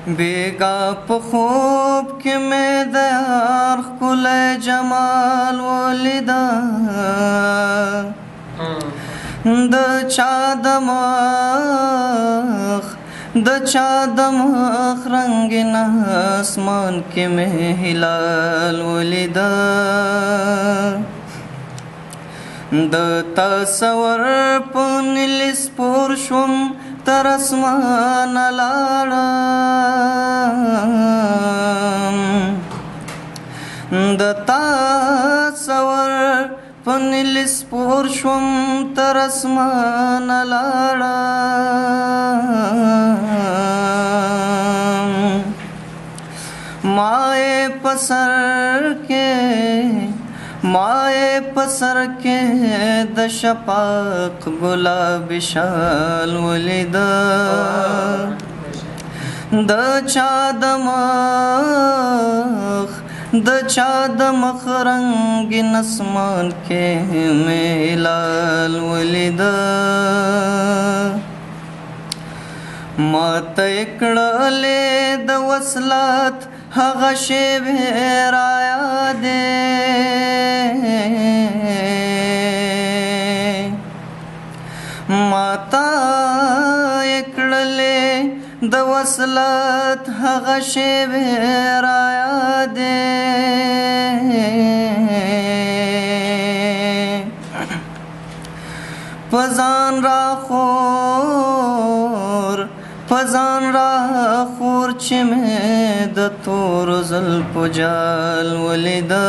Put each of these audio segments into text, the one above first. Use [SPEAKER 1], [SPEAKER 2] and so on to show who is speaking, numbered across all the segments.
[SPEAKER 1] बेगा په خوب کې مې د یار ښکلی جمال ولیده د چا د مخ رنګین اسمان کې مې هلال ولیده د تصور په نیلي سپور شوم تر اسمانه لاړم د تصور په نیلي سپور شوم تر اسمانه لاړم مای پسر کې د شفق گلاب شال ولیده د چا د مخ رنګین اسمان کې مې هلال ولیده ماته کړلې د وصلت هغه شیبې رایادې ماته کړلې د وصلت هغه شیبې رایادې پزان را خور چې مې د تورو زلفو جال ولیده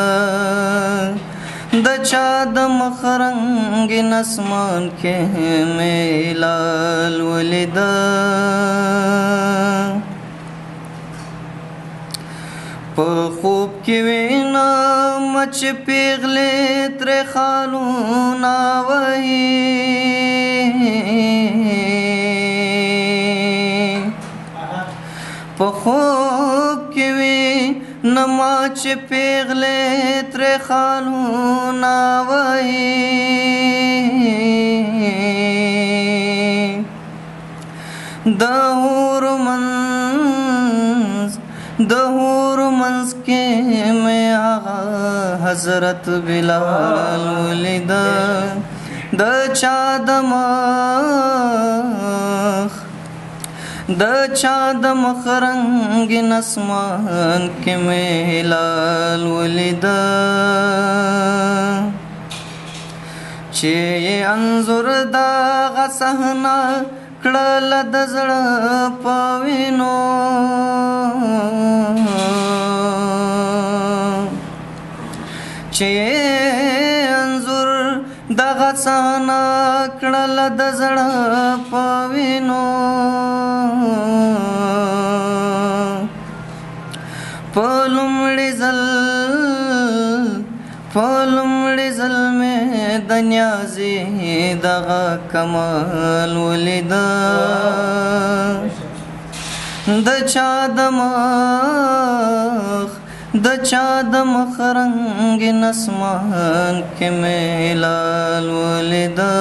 [SPEAKER 1] د چا د مخ رنګین اسمان کې مې هلال ولیده په خوب کې وینم چې پیغلې ترې خالونه وهي په خوب کې وینم چې پیغلې ترې خالونه وهي د حور منځ کې مې هغه حضرت بلال ولیده د چا د مخ رنګین اسمان کې مې هلال ولیده چې انځور دغه صحنه کړله د زړه په وینو چې انځور دغه صحنه کړله د زړه په وینو په لومړي ځل مې د نیازې دغه کمال ولیده د چا د مخ رنګین اسمان کې مې هلال ولیده